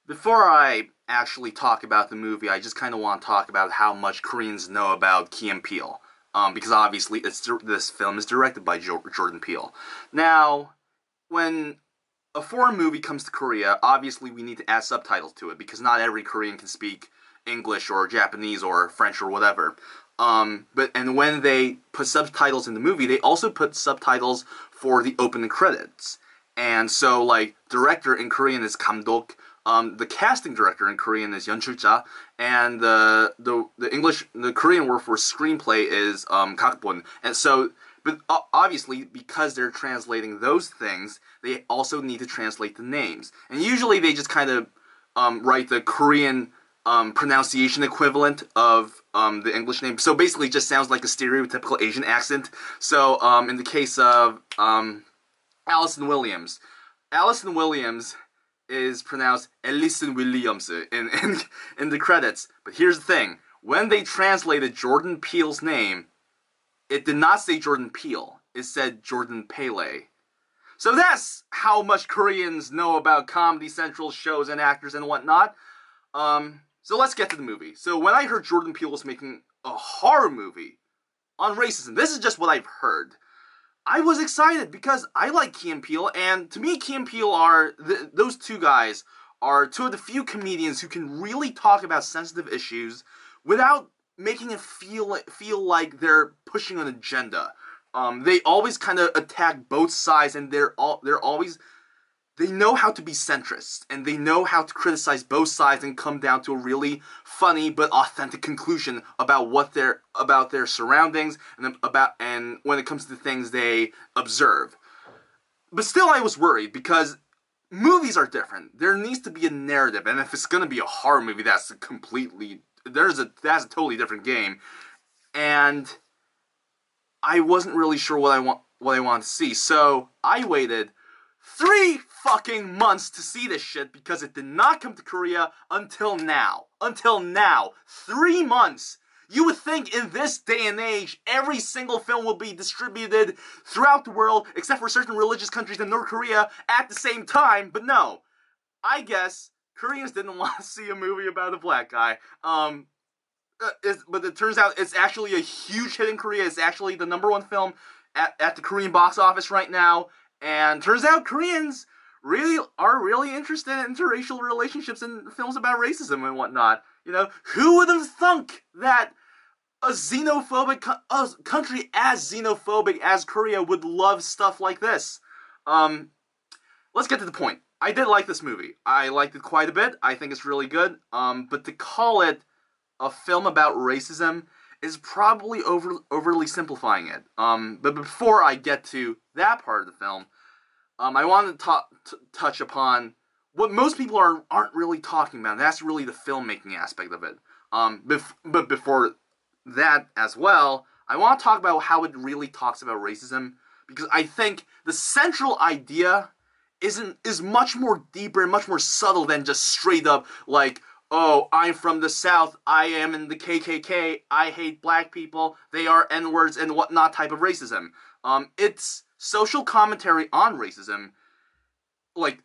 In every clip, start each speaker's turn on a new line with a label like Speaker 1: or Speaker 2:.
Speaker 1: Before I actually talk about the movie, I just kind of want to talk about how much Koreans know about Key and Peele. Because obviously this film is directed by Jordan Peele. Now, when a foreign movie comes to Korea, obviously we need to add subtitles to it, because not every Korean can speak English or Japanese or French or whatever. And when they put subtitles in the movie, they also put subtitles for the opening credits. And so, like, director in Korean is 감독, the casting director in Korean is 연출자, and the Korean word for screenplay is 각본. And so, but obviously, because they're translating those things, they also need to translate the names. And usually they just kind of write the Korean pronunciation equivalent of the English name. So basically it just sounds like a stereotypical Asian accent. So in the case of Allison Williams is pronounced Allison Williams in the credits. But here's the thing. When they translated Jordan Peele's name, it did not say Jordan Peele. It said Jordan Peele. So that's how much Koreans know about Comedy Central shows and actors and whatnot. So let's get to the movie. So when I heard Jordan Peele was making a horror movie on racism, this is just what I've heard, I was excited because I like Key and Peele, and to me Key and Peele are, those two guys are two of the few comedians who can really talk about sensitive issues without making it feel like they're pushing an agenda. They always kind of attack both sides, and they know how to be centrist, and they know how to criticize both sides and come down to a really funny but authentic conclusion about their surroundings and when it comes to the things they observe. But still, I was worried because movies are different. There needs to be a narrative, and if it's going to be a horror movie, that's a totally different game. And I wasn't really sure what I want to see, so I waited 3 fucking months to see this shit because it did not come to Korea until now. 3 months! You would think in this day and age, every single film will be distributed throughout the world, except for certain religious countries in North Korea, at the same time, but no. I guess Koreans didn't want to see a movie about a black guy. But it turns out it's actually a huge hit in Korea. It's actually the #1 film at the Korean box office right now. And turns out Koreans are really interested in interracial relationships and films about racism and whatnot. You know, who would have thunk that a country as xenophobic as Korea would love stuff like this? Let's get to the point. I did like this movie. I liked it quite a bit. I think it's really good. But to call it a film about racism is probably overly simplifying it. But before I get to that part of the film, I wanted to touch upon what most people aren't really talking about. And that's really the filmmaking aspect of it. But before that as well, I want to talk about how it really talks about racism, because I think the central idea is much more deeper and much more subtle than just straight up like, oh, I'm from the South, I am in the KKK, I hate black people, they are N-words and whatnot type of racism. It's social commentary on racism, like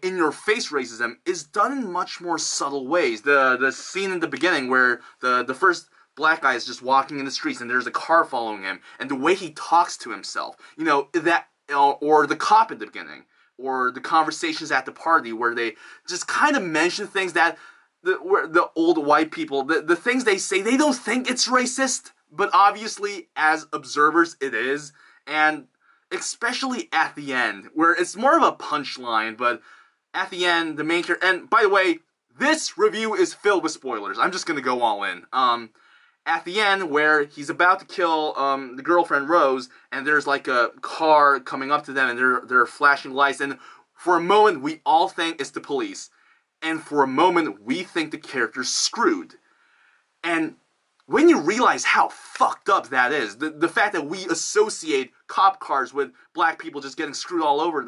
Speaker 1: in-your-face racism, is done in much more subtle ways. The scene in the beginning where the first black guy is just walking in the streets and there's a car following him, and the way he talks to himself, you know, or the cop at the beginning, or the conversations at the party where they just kind of mention things that the old white people, the things they say, they don't think it's racist, but obviously as observers it is. And especially at the end, where it's more of a punchline, but at the end, the main character, and by the way, this review is filled with spoilers, I'm just gonna go all in. At the end, where he's about to kill the girlfriend Rose, and there's like a car coming up to them, and they're flashing lights, and for a moment we all think it's the police. And for a moment, we think the character's screwed. And when you realize how fucked up that is, the fact that we associate cop cars with black people just getting not screwed all over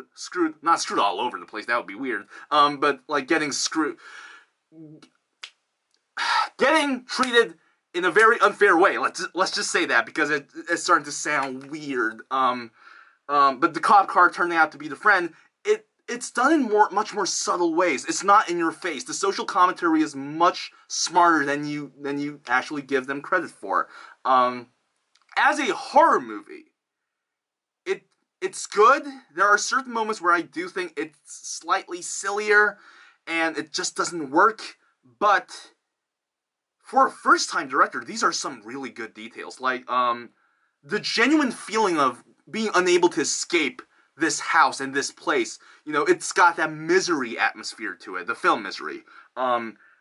Speaker 1: the place, that would be weird, but like getting treated in a very unfair way. Let's just say that, because it's starting to sound weird. But the cop car turning out to be the friend, it's done in much more subtle ways. It's not in your face. The social commentary is much smarter than you actually give them credit for. As a horror movie, it's good. There are certain moments where I do think it's slightly sillier, and it just doesn't work. But for a first-time director, these are some really good details. Like the genuine feeling of being unable to escape this house and this place. You know, it's got that misery atmosphere to it, the film Misery,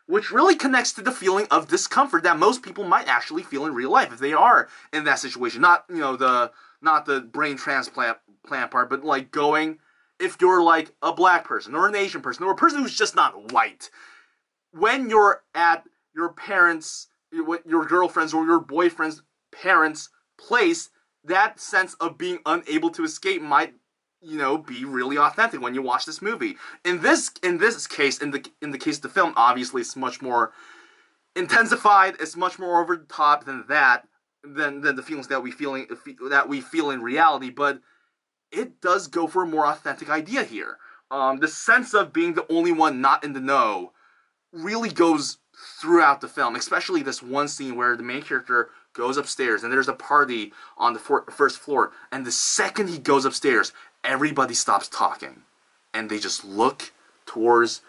Speaker 1: which really connects to the feeling of discomfort that most people might actually feel in real life if they are in that situation. Not, you know, not the brain transplant part, but like going, if you're like a black person or an Asian person or a person who's just not white, when you're at your parents', your girlfriend's or your boyfriend's parents' place, that sense of being unable to escape might, you know, be really authentic when you watch this movie. In this case, in the case of the film, obviously it's much more intensified. It's much more over the top than that, than the feelings that we feel in reality. But it does go for a more authentic idea here. The sense of being the only one not in the know really goes throughout the film, especially this one scene where the main character goes upstairs and there's a party on the first floor, and the second he goes upstairs, everybody stops talking and they just look towards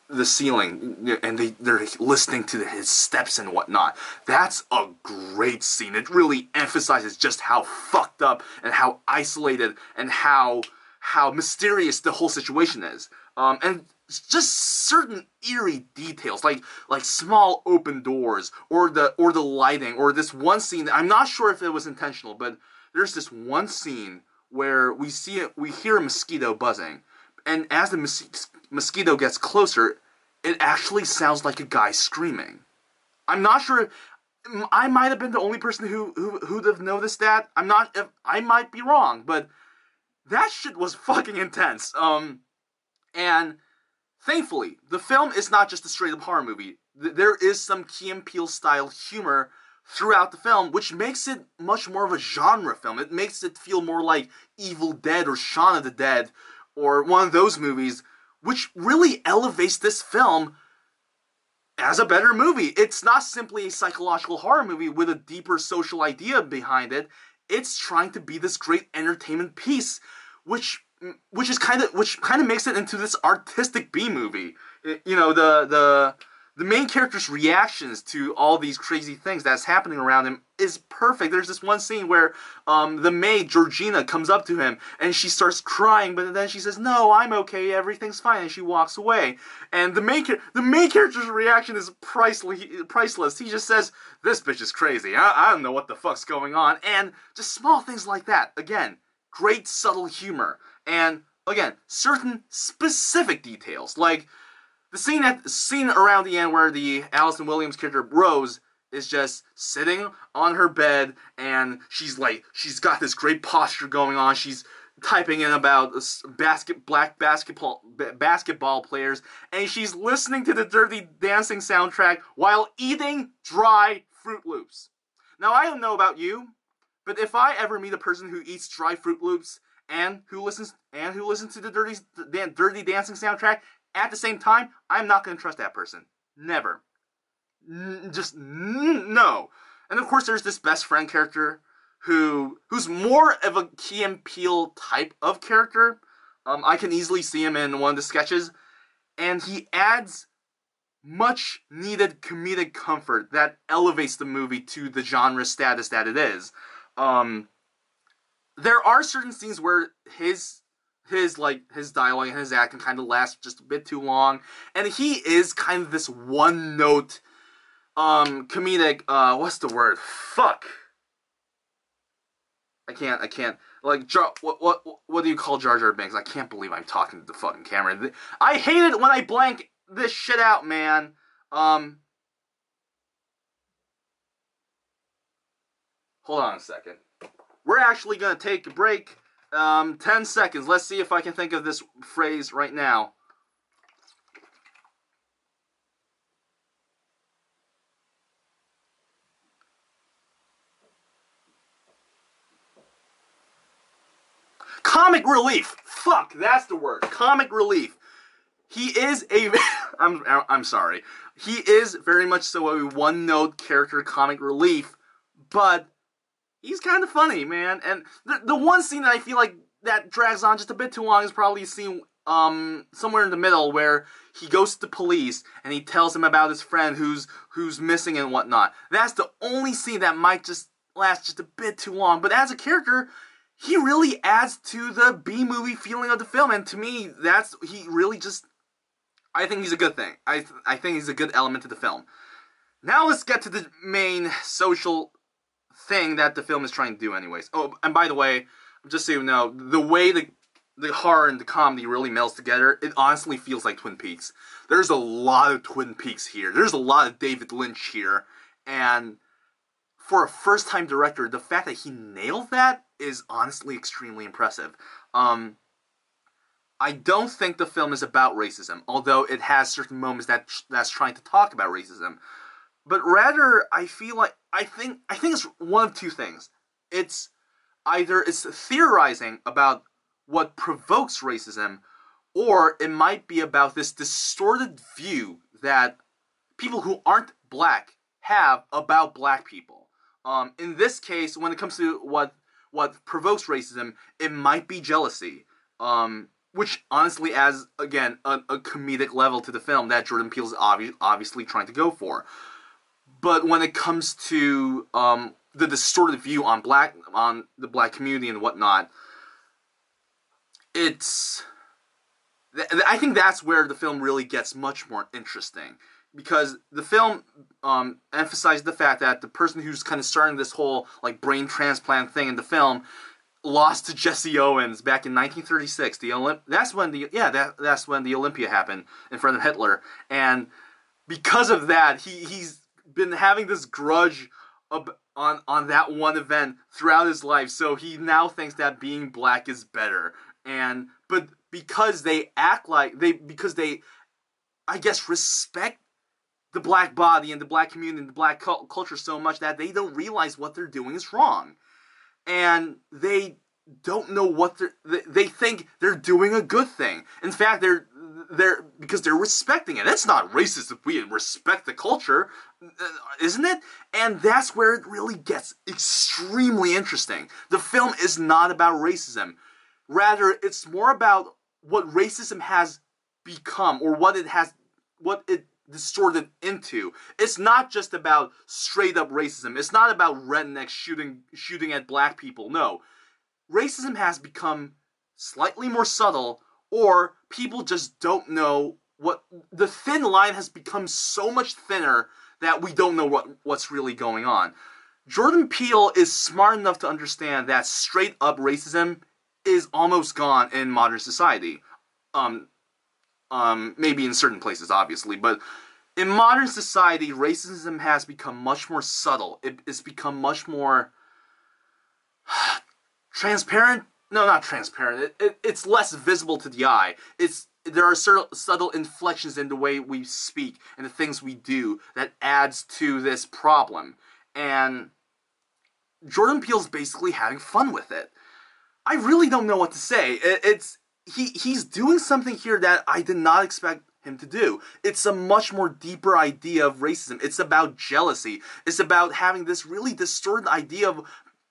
Speaker 1: the ceiling and they're listening to his steps and whatnot. That's a great scene. It really emphasizes just how fucked up and how isolated and how mysterious the whole situation is. And just certain eerie details, like small open doors, or the lighting, or this one scene. I'm not sure if it was intentional, but there's this one scene where we hear a mosquito buzzing, and as the mosquito gets closer, it actually sounds like a guy screaming. I'm not sure. I might have been the only person who'd have noticed that. I might be wrong, but that shit was fucking intense. And thankfully, the film is not just a straight-up horror movie. There is some Key and Peele-style humor throughout the film, which makes it much more of a genre film. It makes it feel more like Evil Dead or Shaun of the Dead, or one of those movies, which really elevates this film as a better movie. It's not simply a psychological horror movie with a deeper social idea behind it. It's trying to be this great entertainment piece, which kind of makes it into this artistic B movie. You know, the main character's reactions to all these crazy things that's happening around him is perfect. There's this one scene where the maid Georgina comes up to him and she starts crying, but then she says, "No, I'm okay, everything's fine," and she walks away. And the main character's reaction is priceless. He just says, "This bitch is crazy. I don't know what the fuck's going on." And just small things like that. Again, great subtle humor. And again, certain specific details, like the scene around the end where the Allison Williams character Rose is just sitting on her bed, and she's got this great posture going on. She's typing in about black basketball players, and she's listening to the Dirty Dancing soundtrack while eating dry Fruit Loops. Now, I don't know about you, but if I ever meet a person who eats dry Fruit Loops and who listens to the Dirty Dancing soundtrack at the same time, I'm not going to trust that person. Never. No. And of course, there's this best friend character who's more of a Key and Peele type of character. I can easily see him in one of the sketches, and he adds much needed comedic comfort that elevates the movie to the genre status that it is. There are certain scenes where his dialogue and his acting kind of lasts just a bit too long, and he is kind of this one note comedic, what's the word? Fuck. I can't. Like, what do you call Jar Jar Binks? I can't believe I'm talking to the fucking camera. I hate it when I blank this shit out, man. Hold on a second. We're actually gonna take a break. 10 seconds. Let's see if I can think of this phrase right now. comic relief. Fuck, that's the word. Comic relief. He is a... I'm sorry. He is very much so a one-note character comic relief, but he's kind of funny, man. And the one scene that I feel like that drags on just a bit too long is probably a scene somewhere in the middle where he goes to the police and he tells them about his friend who's missing and whatnot. That's the only scene that might just last just a bit too long. But as a character, he really adds to the B-movie feeling of the film, and to me, he really just... I think he's a good thing. I think he's a good element to the film. Now let's get to the main social thing that the film is trying to do anyways. Oh, and by the way, just so you know, the way the horror and the comedy really melds together, it honestly feels like Twin Peaks. There's a lot of Twin Peaks here. There's a lot of David Lynch here. And for a first-time director, the fact that he nailed that is honestly extremely impressive. I don't think the film is about racism, although it has certain moments that's trying to talk about racism. But rather, I think it's one of two things. It's either it's theorizing about what provokes racism, or it might be about this distorted view that people who aren't black have about black people. In this case, when it comes to what provokes racism, it might be jealousy. Which honestly adds, again, a comedic level to the film that Jordan Peele is obviously trying to go for. But when it comes to the distorted view on the black community and whatnot, I think that's where the film really gets much more interesting. Because the film emphasizes the fact that the person who's kind of starting this whole like brain transplant thing in the film lost to Jesse Owens back in 1936. That's when the Olympia happened in front of Hitler, and because of that, he's been having this grudge on that one event throughout his life. So he now thinks that being black is better, but because they I guess respect the black body and the black community and the black culture so much that they don't realize what they're doing is wrong. And they don't know what they think they're doing a good thing. In fact, because they're respecting it. It's not racist if we respect the culture, isn't it? And that's where it really gets extremely interesting. The film is not about racism. Rather, it's more about what racism has become, or what it distorted into. It's not just about straight up racism. It's not about rednecks shooting at black people. No. Racism has become slightly more subtle, or people just don't know the thin line has become so much thinner that we don't know what's really going on. Jordan Peele is smart enough to understand that straight up racism is almost gone in modern society. Maybe in certain places, obviously, but in modern society, racism has become much more subtle. It's become much more transparent. No, not transparent. It's less visible to the eye. There are subtle inflections in the way we speak and the things we do that adds to this problem. And Jordan Peele's basically having fun with it. I really don't know what to say. He's doing something here that I did not expect him to do. It's a much more deeper idea of racism. It's about jealousy. It's about having this really distorted idea of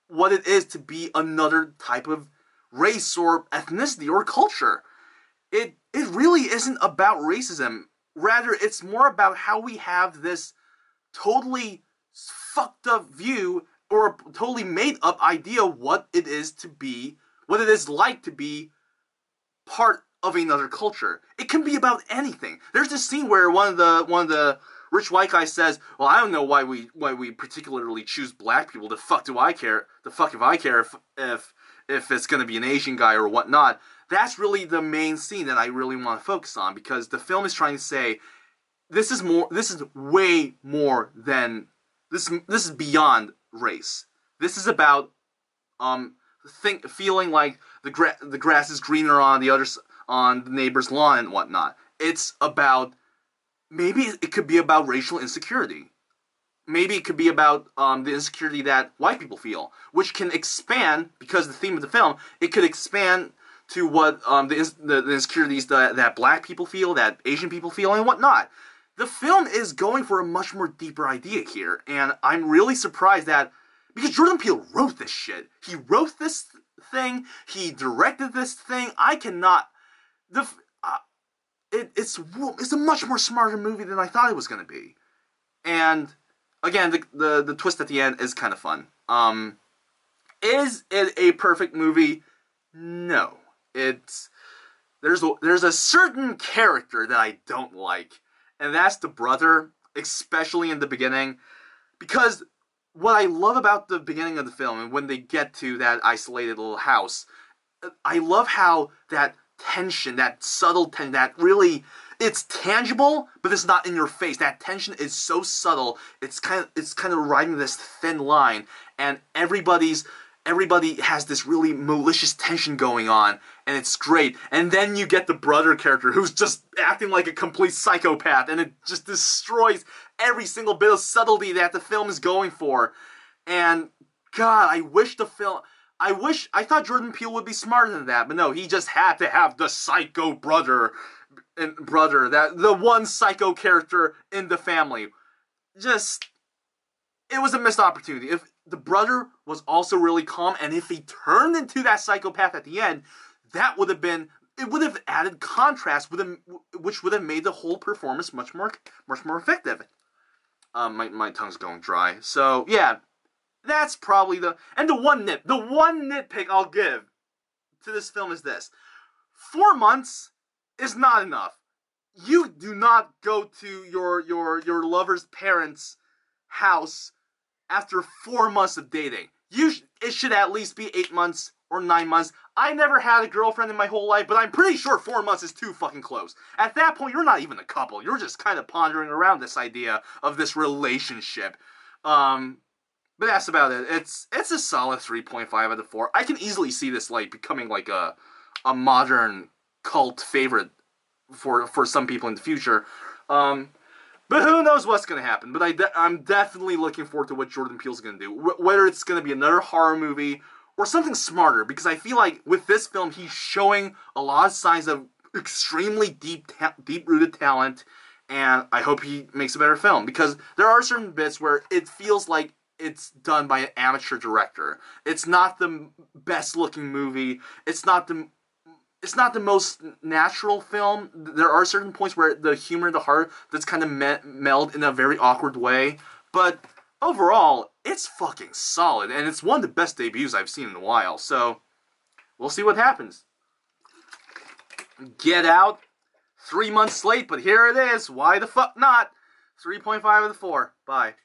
Speaker 1: what it is to be another type of race or ethnicity or culture. It really isn't about racism. Rather, it's more about how we have this totally fucked up view or totally made up idea of what it is like to be part of another culture. It can be about anything. There's this scene where one of the rich white guys says, "Well, I don't know why we particularly choose black people. The fuck do I care? The fuck if I care if it's going to be an Asian guy or whatnot." That's really the main scene that I really want to focus on, because the film is trying to say this is way more than this is beyond race. This is about feeling like the grass is greener on the neighbor's lawn and whatnot. It's about, maybe it could be about racial insecurity. maybe it could be about the insecurity that white people feel, which can expand, because the theme of the film, it could expand to what the insecurities that black people feel, that Asian people feel, and whatnot. The film is going for a much more deeper idea here, and I'm really surprised that, because Jordan Peele wrote this shit. He wrote this thing, he directed this thing. I cannot... It's a much more smarter movie than I thought it was going to be. And, again, the twist at the end is kind of fun. Is it a perfect movie? No. There's a certain character that I don't like, and that's the brother, especially in the beginning, because what I love about the beginning of the film, and when they get to that isolated little house, I love how that tension, that subtle tension, that really, it's tangible, but it's not in your face. That tension is so subtle. It's kind of riding this thin line, and everybody has this really malicious tension going on, and it's great. And then you get the brother character who's just acting like a complete psychopath, and it just destroys every single bit of subtlety that the film is going for. And God, I thought Jordan Peele would be smarter than that, but no, he just had to have the psycho brother, that the one psycho character in the family. It was a missed opportunity. If the brother was also really calm, and if he turned into that psychopath at the end, it would have added contrast with him, which would have made the whole performance much more effective. My tongue's going dry. So yeah, that's probably the one nitpick I'll give to this film is this: 4 months is not enough. You do not go to your lover's parents' house after 4 months of dating. It should at least be 8 months or 9 months. I never had a girlfriend in my whole life, but I'm pretty sure 4 months is too fucking close. At that point, you're not even a couple. You're just kind of pondering around this idea of this relationship. But that's about it. It's a solid 3.5 out of 4. I can easily see this becoming like a modern cult favorite for some people in the future. But who knows what's going to happen. But I'm definitely looking forward to what Jordan Peele's going to do. Whether it's going to be another horror movie or something smarter. Because I feel like with this film, he's showing a lot of signs of extremely deep-rooted talent. And I hope he makes a better film. Because there are certain bits where it feels like it's done by an amateur director. It's not the best-looking movie. It's not the most natural film. There are certain points where the humor and the heart that's kind of meld in a very awkward way. But overall, it's fucking solid. And it's one of the best debuts I've seen in a while. So, we'll see what happens. Get Out. 3 months late, but here it is. Why the fuck not? 3.5 out of 4. Bye.